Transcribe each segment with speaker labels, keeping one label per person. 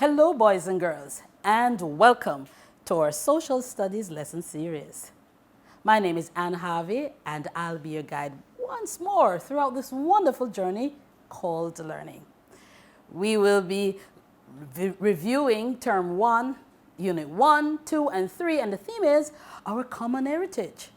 Speaker 1: Hello, boys and girls, and welcome to our Social Studies lesson series. My name is Anne Harvey, and I'll be your guide once more throughout this wonderful journey called learning. We will be reviewing Term 1, Unit 1, 2, and 3, and the theme is our common heritage.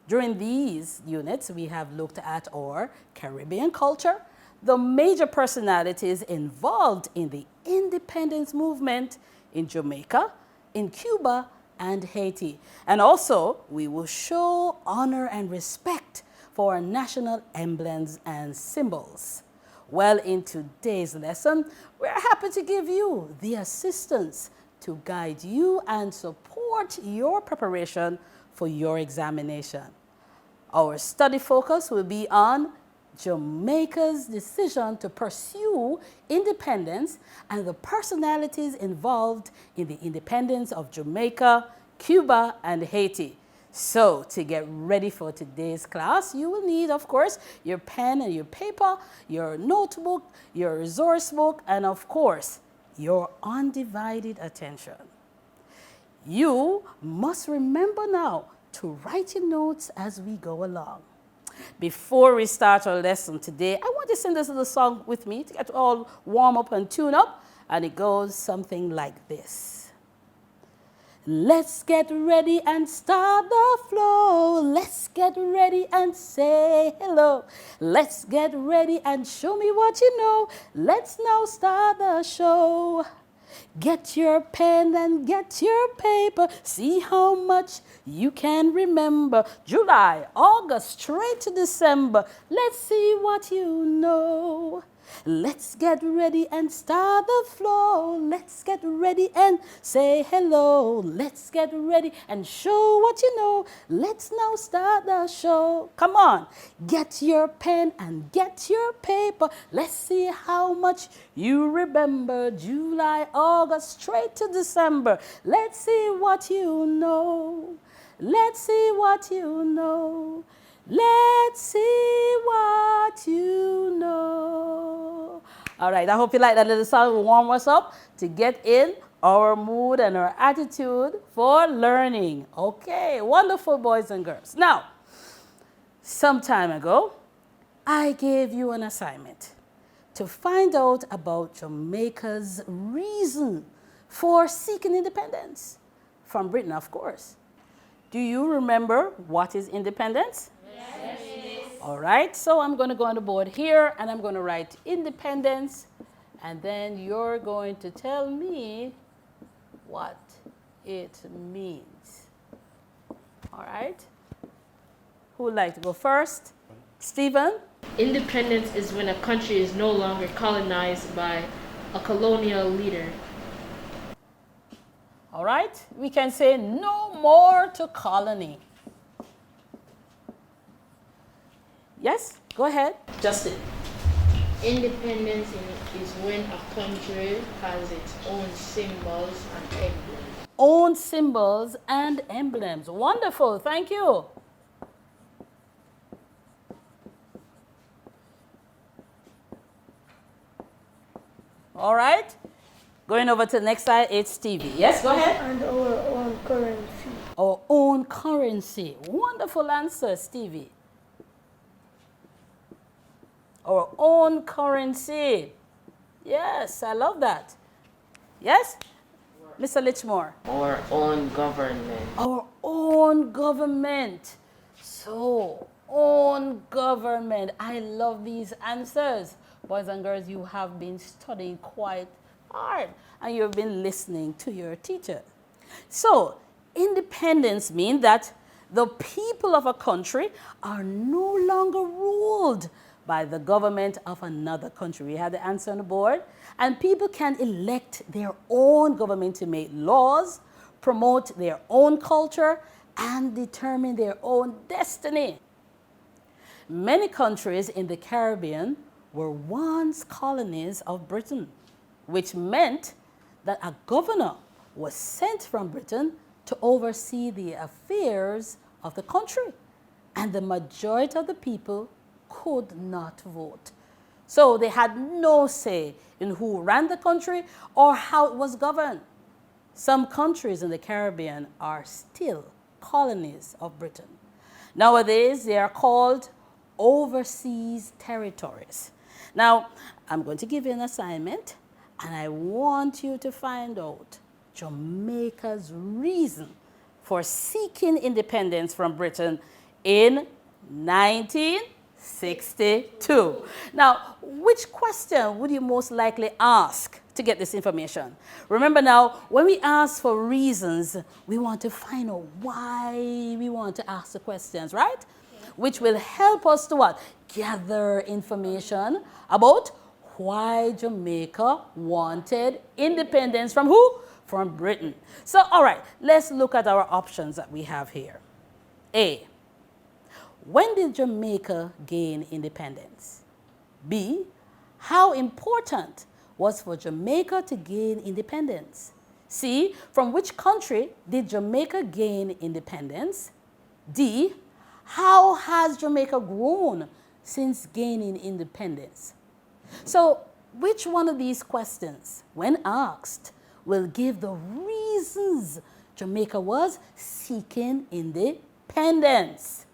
Speaker 1: During these units, we have looked at our Caribbean culture, the major personalities involved in the independence movement in Jamaica, in Cuba, and Haiti. And also, we will show honor and respect for our national emblems and symbols. Well, in today's lesson, we're happy to give you the assistance to guide you and support your preparation for your examination. Our study focus will be on Jamaica's decision to pursue independence and the personalities involved in the independence of Jamaica, Cuba, and Haiti. So, to get ready for today's class, you will need, of course, your pen and your paper, your notebook, your resource book, and of course, your undivided attention. You must remember now to write your notes as we go along. Before we start our lesson today, I want to sing this little song with me to get all warm up and tune up, and it goes something like this. Let's get ready and start the flow. Let's get ready and say hello. Let's get ready and show me what you know. Let's now start the show. Get your pen and get your paper. See how much you can remember. July, August, straight to December. Let's see what you know. Let's get ready and start the flow. Let's get ready and say hello. Let's get ready and show what you know. Let's now start the show. Come on, get your pen and get your paper. Let's see how much you remember. July, August, straight to December. Let's see what you know. Let's see what you know. Let's see what you know. All right, I hope you like that little song. Will warm us up to get in our mood and our attitude for learning. Okay, wonderful, boys and girls. Now, some time ago, I gave you an assignment to find out about Jamaica's reason for seeking independence from Britain, of course. Do you remember what is independence?
Speaker 2: Yes, Miss.
Speaker 1: All right, so I'm going to go on the board here and I'm going to write independence, and then you're going to tell me what it means. All right, who would like to go first? Stephen?
Speaker 2: Independence is when a country is no longer colonized by a colonial leader.
Speaker 1: All right, we can say no more to colony. Yes, go ahead. Justin.
Speaker 2: Independence is when a country has its own symbols and emblems.
Speaker 1: Own symbols and emblems. Wonderful, thank you. All right, going over to the next side, it's Stevie. Yes, go ahead.
Speaker 3: And our own currency.
Speaker 1: Our own currency. Wonderful answer, Stevie. Our own currency. Yes, I love that. Yes? Mr. Litchmore.
Speaker 4: Our own government.
Speaker 1: Our own government. So, own government. I love these answers. Boys and girls, you have been studying quite hard and you've been listening to your teacher. So, independence means that the people of a country are no longer ruled by the government of another country. We have the answer on the board. And people can elect their own government to make laws, promote their own culture, and determine their own destiny. Many countries in the Caribbean were once colonies of Britain, which meant that a governor was sent from Britain to oversee the affairs of the country, and the majority of the people could not vote. So they had no say in who ran the country or how it was governed. Some countries in the Caribbean are still colonies of Britain. Nowadays, they are called overseas territories. Now, I'm going to give you an assignment, and I want you to find out Jamaica's reason for seeking independence from Britain in 1962. Now, which question would you most likely ask to get this information? Remember now, when we ask for reasons, we want to find out why we want to ask the questions, right? Which will help us to what? Gather information about why Jamaica wanted independence from who? From Britain. So, all right, let's look at our options that we have here. A, when did Jamaica gain independence? B, how important was for Jamaica to gain independence? C, from which country did Jamaica gain independence? D, how has Jamaica grown since gaining independence? So, which one of these questions, when asked, will give the reasons Jamaica was seeking independence?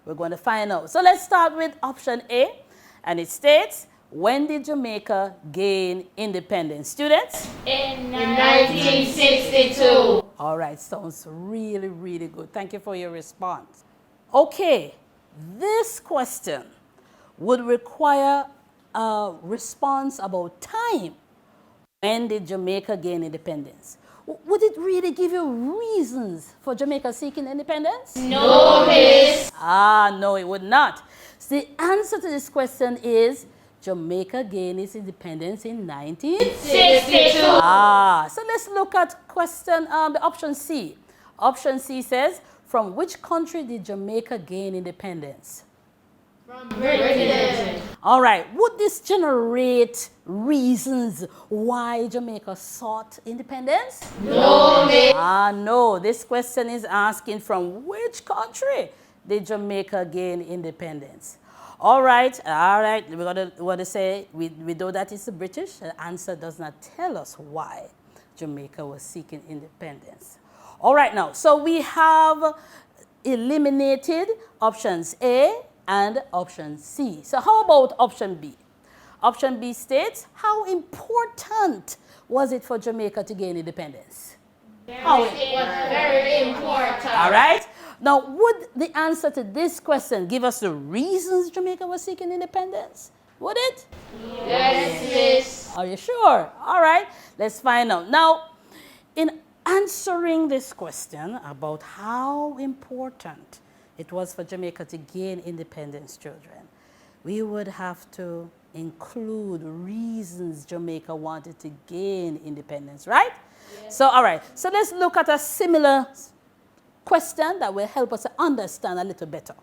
Speaker 1: We're going to find out. So let's start with option A, and it states, when did Jamaica gain independence? Students?
Speaker 2: In 1962.
Speaker 1: All right, sounds really, really good. Thank you for your response. Okay, this question would require a response about time. When did Jamaica gain independence? Would it really give you reasons for Jamaica seeking independence?
Speaker 2: No, miss.
Speaker 1: No, it would not. So the answer to this question is Jamaica gained its independence in
Speaker 2: 62.
Speaker 1: So let's look at question, the option C. Option C says, from which country did Jamaica gain independence?
Speaker 2: From Britain.
Speaker 1: All right, would this generate reasons why Jamaica sought independence?
Speaker 2: No, miss.
Speaker 1: No, this question is asking from which country did Jamaica gain independence? All right, we're going to say, we know that it's the British. The answer does not tell us why Jamaica was seeking independence. All right, now, so we have eliminated options A and option C. So how about option B? Option B states, how important was it for Jamaica to gain independence?
Speaker 2: It was very important.
Speaker 1: All right. Now, would the answer to this question give us the reasons Jamaica was seeking independence? Would it?
Speaker 2: Yes, miss.
Speaker 1: Are you sure? All right. Let's find out. Now, in answering this question about how important it was for Jamaica to gain independence, children, we would have to include reasons Jamaica wanted to gain independence, right? Yes. So, all right. So let's look at a similar question that will help us to understand a little better.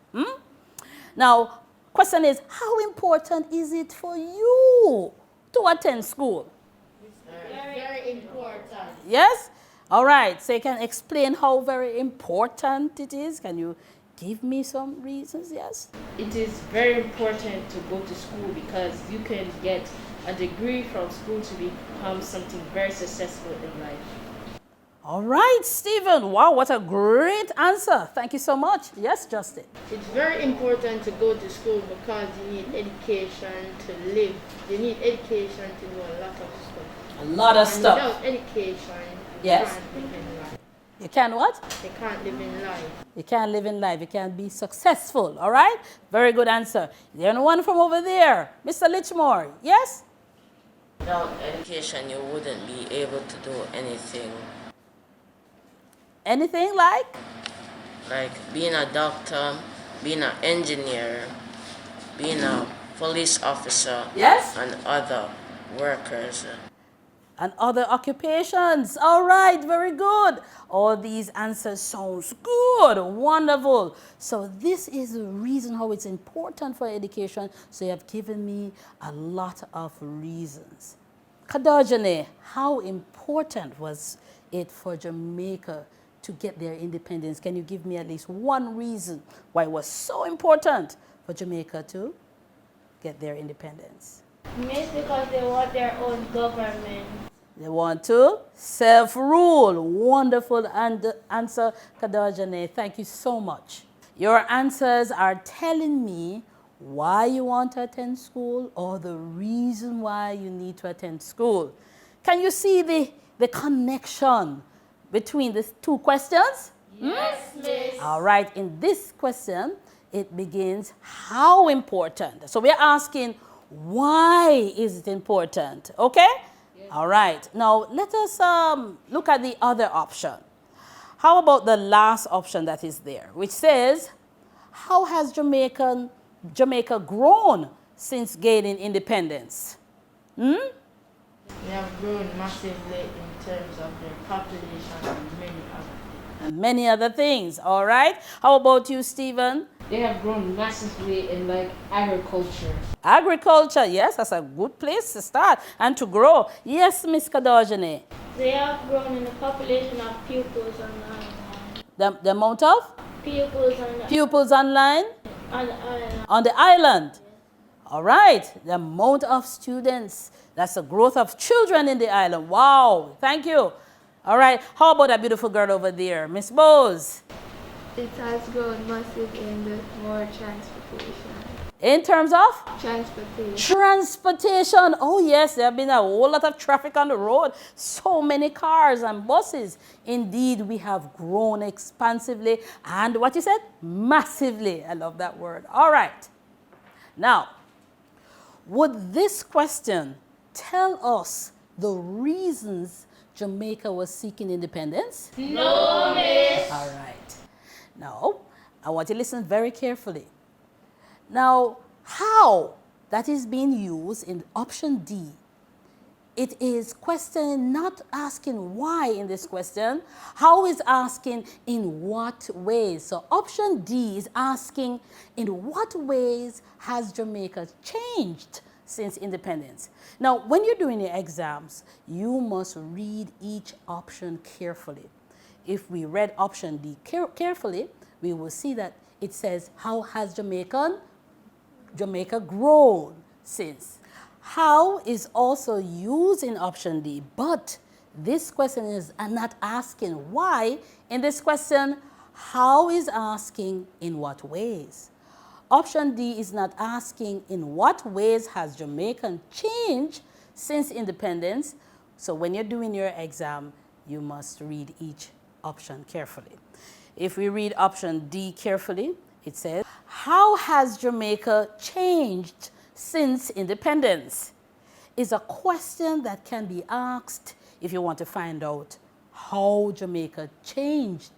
Speaker 1: Now, question is, how important is it for you to attend school?
Speaker 2: Very important.
Speaker 1: Yes? All right. So you can explain how very important it is. Can you give me some reasons? Yes?
Speaker 2: It is very important to go to school because you can get a degree from school to become something very successful in life.
Speaker 1: All right, Stephen. Wow, what a great answer. Thank you so much. Yes, Justin.
Speaker 2: It's very important to go to school because you need education to live. You need education to know a lot of stuff.
Speaker 1: A lot of
Speaker 2: And
Speaker 1: stuff.
Speaker 2: without education, you
Speaker 1: Yes.
Speaker 2: can't live in life.
Speaker 1: You can what?
Speaker 2: You can't live in life.
Speaker 1: You can't live in life. You can't be successful. All right? Very good answer. There's one from over there. Mr. Litchmore. Yes?
Speaker 4: Without education, you wouldn't be able to do anything.
Speaker 1: Anything like?
Speaker 4: Like being a doctor, being an engineer, being a police officer,
Speaker 1: Yes?
Speaker 4: and other workers.
Speaker 1: And other occupations. All right, very good. All these answers sounds good, wonderful. So this is the reason how it's important for education. So you have given me a lot of reasons. Kadajane, how important was it for Jamaica to get their independence? Can you give me at least one reason why it was so important for Jamaica to get their independence?
Speaker 3: Miss, because they want their own government.
Speaker 1: They want to self-rule. Wonderful answer, Kadajane. Thank you so much. Your answers are telling me why you want to attend school or the reason why you need to attend school. Can you see the connection between these two questions?
Speaker 2: Yes, Miss.
Speaker 1: All right, in this question, it begins how important. So we're asking why is it important, okay? Yes. All right, now let us look at the other option. How about the last option that is there, which says, how has Jamaica grown since gaining independence?
Speaker 2: They have grown massively in terms of their population and many other.
Speaker 1: And many other things, all right? How about you, Stephen?
Speaker 2: They have grown massively in like agriculture.
Speaker 1: Agriculture, yes, that's a good place to start and to grow. Yes, Miss Kadajane.
Speaker 3: They have grown in the population of pupils online.
Speaker 1: The amount of
Speaker 3: Pupils online.
Speaker 1: pupils online
Speaker 3: On the island.
Speaker 1: on the island. All right, the amount of students, that's the growth of children in the island. Wow, thank you. All right, how about that beautiful girl over there, Miss Bose?
Speaker 5: It has grown massive in the more transportation.
Speaker 1: In terms of
Speaker 5: Transportation.
Speaker 1: transportation, oh yes, there have been a whole lot of traffic on the road. So many cars and buses. Indeed, we have grown expansively and what you said? Massively. I love that word. All right. Now, would this question tell us the reasons Jamaica was seeking independence?
Speaker 2: No, Miss.
Speaker 1: All right. Now, I want you to listen very carefully. Now, how that is being used in option D, it is question not asking why in this question. How is asking in what ways? So option D is asking in what ways has Jamaica changed since independence? Now, when you're doing your exams, you must read each option carefully. If we read option D carefully, we will see that it says, how has Jamaica grown since? How is also used in option D, but this question is not asking why. In this question, how is asking in what ways? Option D is not asking in what ways has Jamaica changed since independence. So when you're doing your exam, you must read each option carefully. If we read option D carefully, it says, how has Jamaica changed since independence? Is a question that can be asked if you want to find out how Jamaica changed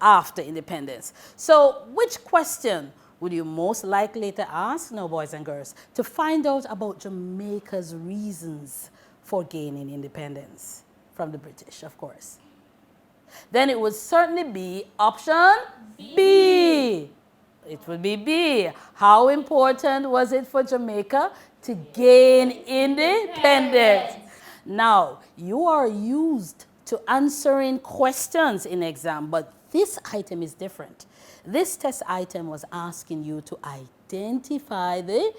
Speaker 1: after independence. So which question would you most likely to ask, now boys and girls, to find out about Jamaica's reasons for gaining independence from the British, of course? Then it would certainly be option B. It would be B. How important was it for Jamaica to gain independence? Now, you are used to answering questions in exam, but this item is different. This test item was asking you to identify the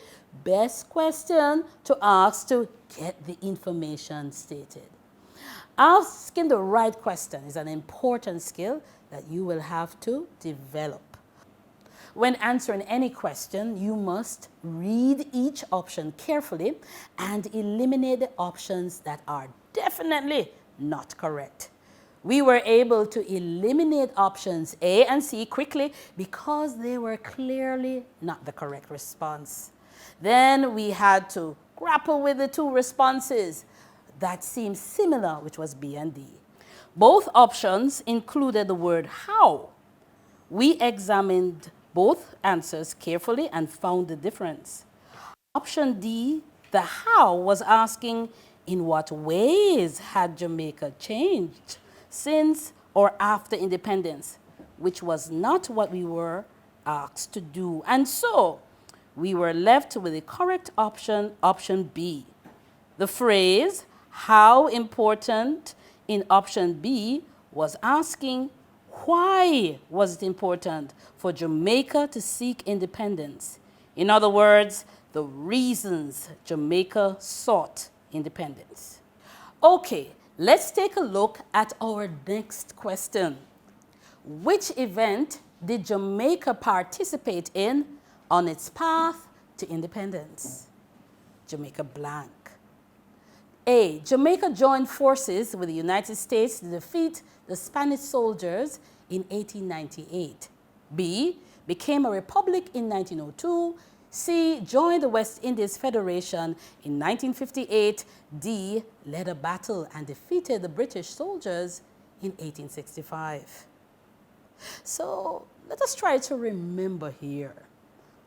Speaker 1: best question to ask to get the information stated. Asking the right question is an important skill that you will have to develop. When answering any question, you must read each option carefully and eliminate the options that are definitely not correct. We were able to eliminate options A and C quickly because they were clearly not the correct response. Then we had to grapple with the two responses that seemed similar, which was B and D. Both options included the word how. We examined both answers carefully and found the difference. Option D, the how, was asking in what ways had Jamaica changed since or after independence, which was not what we were asked to do. And so we were left with the correct option, option B. The phrase, how important, in option B was asking why was it important for Jamaica to seek independence. In other words, the reasons Jamaica sought independence. Okay, let's take a look at our next question. Which event did Jamaica participate in on its path to independence? Jamaica blank. A. Jamaica joined forces with the United States to defeat the Spanish soldiers in 1898. B. Became a republic in 1902. C. Joined the West Indies Federation in 1958. D. Led a battle and defeated the British soldiers in 1865. So let us try to remember here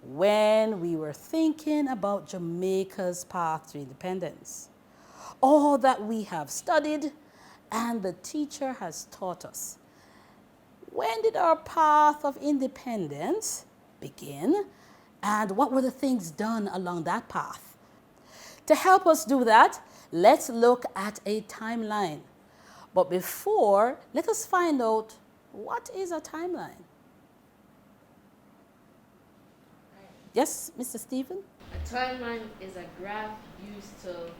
Speaker 1: when we were thinking about Jamaica's path to independence. All that we have studied and the teacher has taught us. When did our path of independence begin? And what were the things done along that path? To help us do that, let's look at a timeline. But before, let us find out what is a timeline. Yes, Mr. Stephen?
Speaker 2: A timeline is a graph used to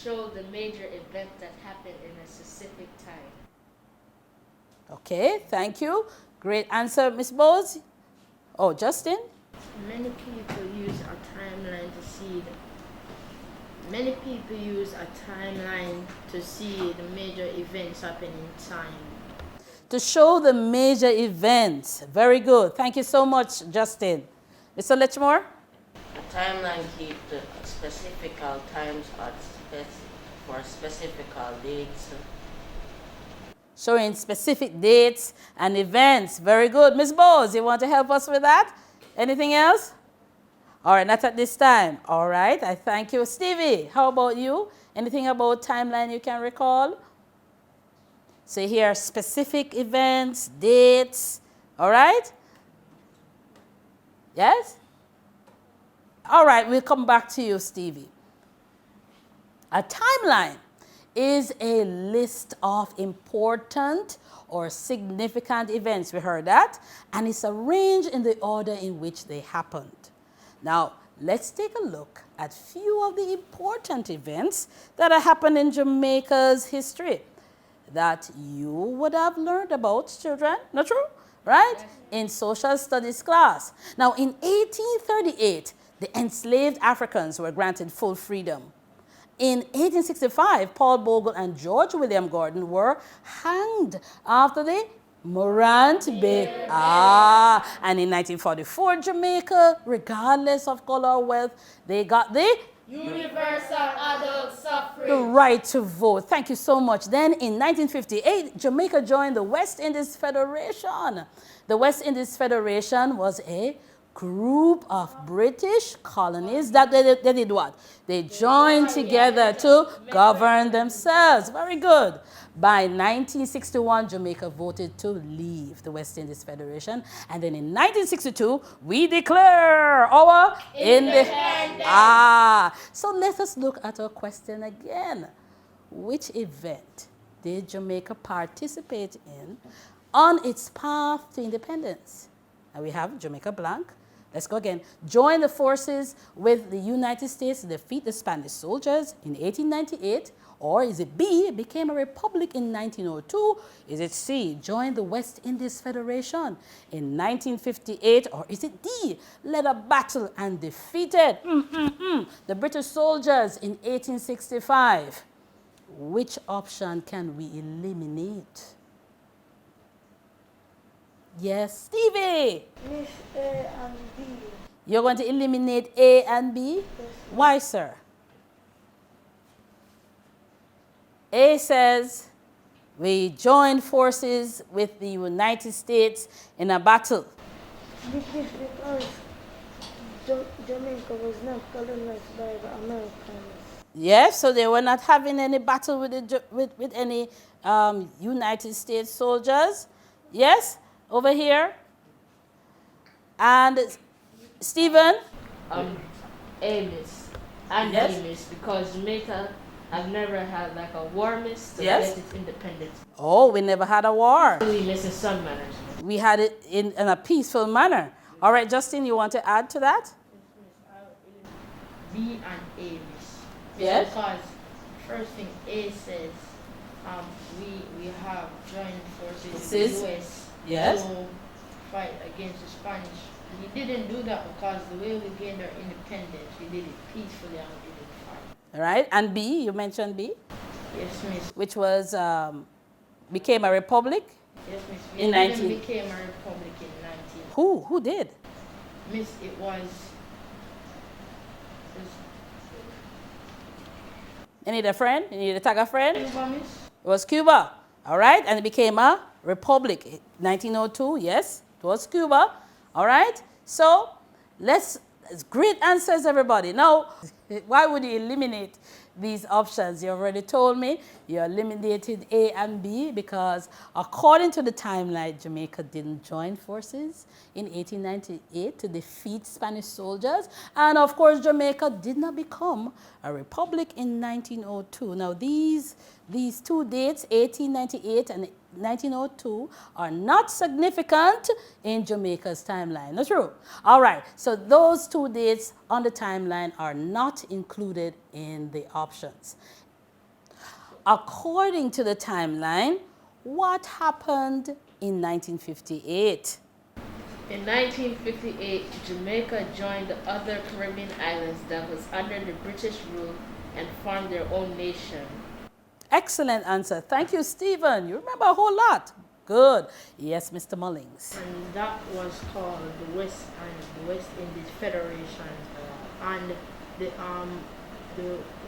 Speaker 2: show the major event that happened in a specific time.
Speaker 1: Okay, thank you. Great answer, Ms. Bowes. Oh, Justin?
Speaker 3: Many people use a timeline to see the major events happening in time.
Speaker 1: To show the major events. Very good. Thank you so much, Justin. Mr. Letchmore?
Speaker 4: A timeline keeps the specific times for specific dates.
Speaker 1: Showing specific dates and events. Very good. Ms. Bowes, you want to help us with that? Anything else? All right, not at this time. All right, I thank you. Stevie, how about you? Anything about timeline you can recall? So here, specific events, dates. All right? Yes? All right, we'll come back to you, Stevie. A timeline is a list of important or significant events. We heard that. And it's arranged in the order in which they happened. Now, let's take a look at few of the important events that have happened in Jamaica's history that you would have learned about, children. Not true? Right? Yes. In social studies class. Now, in 1838, the enslaved Africans were granted full freedom. In 1865, Paul Bogle and George William Gordon were hanged after the Morant Bay. And in 1944, Jamaica, regardless of color or wealth, they got the
Speaker 2: Universal adult suffrage.
Speaker 1: The right to vote. Thank you so much. Then in 1958, Jamaica joined the West Indies Federation. The West Indies Federation was a group of British colonies that they did what? They joined together to govern themselves. Very good. By 1961, Jamaica voted to leave the West Indies Federation. And then in 1962, we declare our independence. So let us look at our question again. Which event did Jamaica participate in on its path to independence? And we have Jamaica blank. Let's go again. Join the forces with the United States to defeat the Spanish soldiers in 1898. Or is it B, became a republic in 1902? Is it C, joined the West Indies Federation in 1958? Or is it D, led a battle and defeated the British soldiers in 1865? Which option can we eliminate? Yes, Stevie.
Speaker 3: Miss A and B.
Speaker 1: You're going to eliminate A and B?
Speaker 3: Yes.
Speaker 1: Why, sir? A says, we joined forces with the United States in a battle.
Speaker 3: Because Jamaica was not colonized by the Americans.
Speaker 1: Yes, so they were not having any battle with any United States soldiers. Yes, over here. And Stephen?
Speaker 2: A miss. And
Speaker 1: Yes.
Speaker 2: B miss, because Jamaica have never had like a war miss to
Speaker 1: Yes.
Speaker 2: get its independence.
Speaker 1: Oh, we never had a war.
Speaker 2: We miss in some manners.
Speaker 1: We had it in a peaceful manner. All right, Justin, you want to add to that?
Speaker 2: B and A, miss.
Speaker 1: Yes.
Speaker 2: Because first thing A says, we have joined forces with
Speaker 1: Sis?
Speaker 2: the US
Speaker 1: Yes.
Speaker 2: to fight against the Spanish. We didn't do that because the way we gained our independence, we did it peacefully and we didn't fight.
Speaker 1: All right. And B, you mentioned B,
Speaker 2: Yes, miss.
Speaker 1: which was became a republic.
Speaker 2: Yes, miss.
Speaker 1: In
Speaker 2: We even
Speaker 1: 19
Speaker 2: became a republic in 19.
Speaker 1: Who did?
Speaker 2: Miss, it was
Speaker 1: You need a friend? You need to tag a friend?
Speaker 2: Cuba, miss.
Speaker 1: It was Cuba. All right. And it became a republic. 1902, yes. It was Cuba. All right. So it's great answers, everybody. Now, why would you eliminate these options? You already told me you eliminated A and B because according to the timeline, Jamaica didn't join forces in 1898 to defeat Spanish soldiers. And of course, Jamaica did not become a republic in 1902. Now, these two dates, 1898 and 1902, are not significant in Jamaica's timeline. Not true? All right. So those two dates on the timeline are not included in the options. According to the timeline, what happened in 1958?
Speaker 2: In 1958, Jamaica joined the other Caribbean islands that was under the British rule and formed their own nation.
Speaker 1: Excellent answer. Thank you, Stephen. You remember a whole lot. Good. Yes, Mr. Mullings.
Speaker 2: And that was called the West Indies Federation. And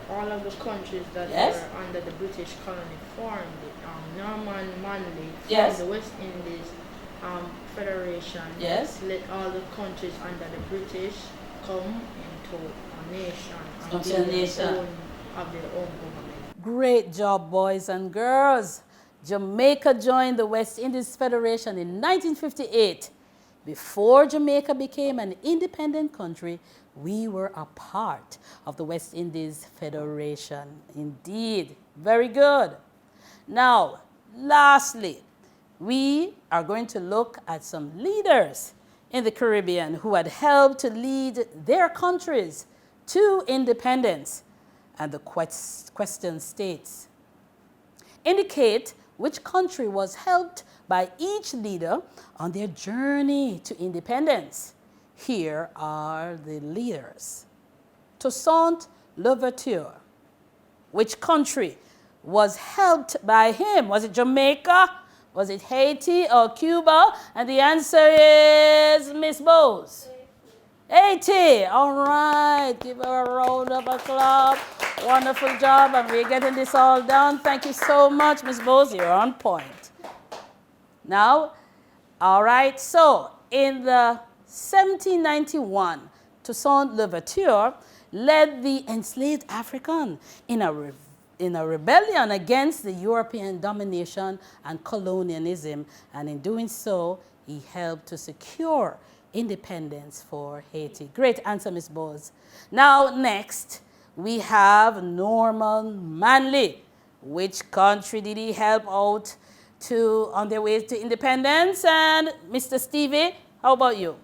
Speaker 2: all of the countries that
Speaker 1: Yes.
Speaker 2: were under the British colony formed it. Norman Manley formed
Speaker 1: Yes.
Speaker 2: the West Indies Federation.
Speaker 1: Yes.
Speaker 2: Let all the countries under the British come into a nation and
Speaker 1: Into a
Speaker 2: build
Speaker 1: nation.
Speaker 2: of their own government.
Speaker 1: Great job, boys and girls. Jamaica joined the West Indies Federation in 1958. Before Jamaica became an independent country, we were a part of the West Indies Federation. Indeed. Very good. Now, lastly, we are going to look at some leaders in the Caribbean who had helped to lead their countries to independence. And the question states, indicate which country was helped by each leader on their journey to independence. Here are the leaders. Toussaint Louverture. Which country was helped by him? Was it Jamaica? Was it Haiti or Cuba? And the answer is Miss Bose. Haiti. All right. Give her a round of applause. Wonderful job. And we're getting this all done. Thank you so much, Miss Bose. You're on point. Now, all right. So, in the 1791, Toussaint Louverture led the enslaved African in a rebellion against the European domination and colonialism. And in doing so, he helped to secure independence for Haiti. Great answer, Miss Bose. Now, next, we have Norman Manley. Which country did he help out on their way to independence? And Mr. Stevie, how about you?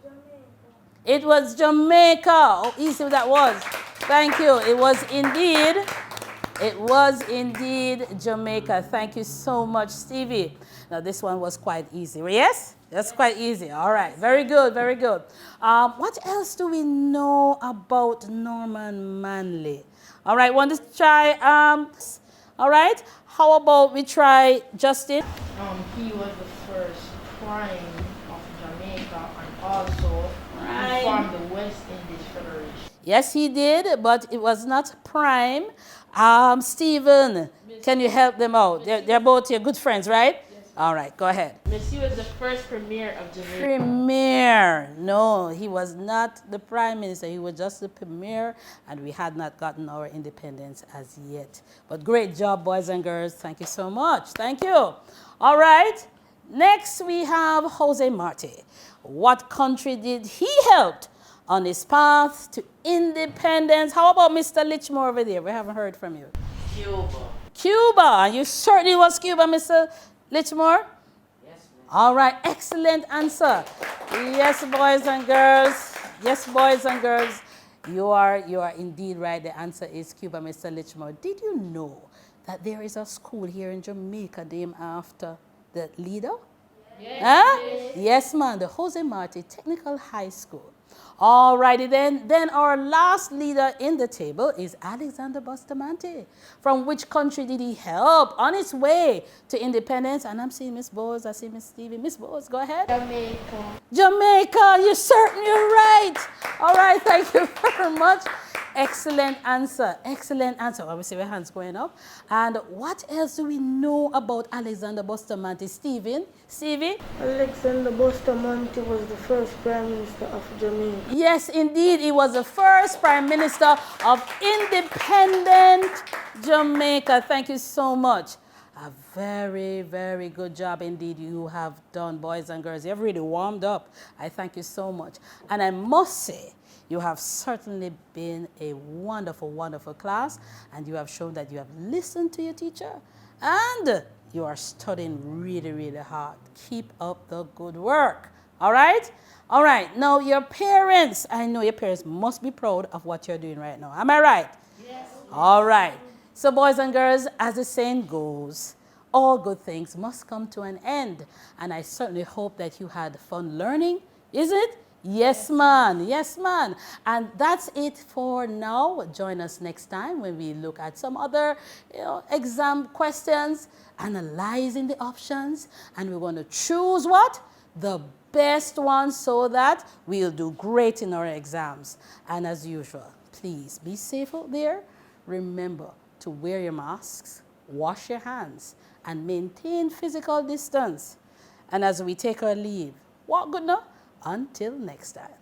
Speaker 1: It was Jamaica. Oh, easy that was. Thank you. It was indeed Jamaica. Thank you so much, Stevie. Now, this one was quite easy. Yes? That's quite easy. All right. Very good. Very good. What else do we know about Norman Manley? All right. Want to try? All right. How about we try Justin?
Speaker 2: He was the first prime of Jamaica and also he formed the West Indies Federation.
Speaker 1: Yes, he did, but it was not prime. Stephen, can you help them out? They're both your good friends, right?
Speaker 2: Yes.
Speaker 1: All right, go ahead.
Speaker 2: He was the first premier of Jamaica.
Speaker 1: Premier. No, he was not the prime minister. He was just the premier, and we had not gotten our independence as yet. But great job, boys and girls. Thank you so much. Thank you. All right. Next, we have Jose Marti. What country did he help on his path to independence? How about Mr. Litchmore over there? We haven't heard from you.
Speaker 4: Cuba.
Speaker 1: Cuba. You certainly was Cuba, Mr. Litchmore?
Speaker 4: Yes, ma'am.
Speaker 1: All right. Excellent answer. Yes, boys and girls. Yes, boys and girls. You are indeed right. The answer is Cuba, Mr. Lichmore. Did you know that there is a school here in Jamaica named after the leader?
Speaker 2: Yes.
Speaker 1: Huh? Yes, man. The Jose Marti Technical High School. Alrighty then. Then our last leader in the table is Alexander Bustamante. From which country did he help on his way to independence? And I'm seeing Miss Bowes, I see Miss Stevie. Miss Bowes, go ahead.
Speaker 3: Jamaica.
Speaker 1: Jamaica, you're certain you're right. All right, thank you very much. Excellent answer. Excellent answer. Obviously, your hands going up. And what else do we know about Alexander Bustamante? Stevie?
Speaker 6: Alexander Bustamante was the first Prime Minister of Jamaica.
Speaker 1: Yes, indeed. He was the first Prime Minister of independent Jamaica. Thank you so much. A very, very good job indeed you have done, boys and girls. You've really warmed up. I thank you so much. And I must say, you have certainly been a wonderful, wonderful class, and you have shown that you have listened to your teacher, and you are studying really, really hard. Keep up the good work. All right? All right. Now, your parents, I know your parents must be proud of what you're doing right now. Am I right?
Speaker 2: Yes.
Speaker 1: All right. So, boys and girls, as the saying goes, all good things must come to an end. And I certainly hope that you had fun learning. Is it? Yes, man. Yes, man. And that's it for now. Join us next time when we look at some other exam questions, analyzing the options, and we're going to choose what? The best one so that we'll do great in our exams. And as usual, please be safe out there. Remember to wear your masks, wash your hands, and maintain physical distance. And as we take our leave, walk good now. Until next time.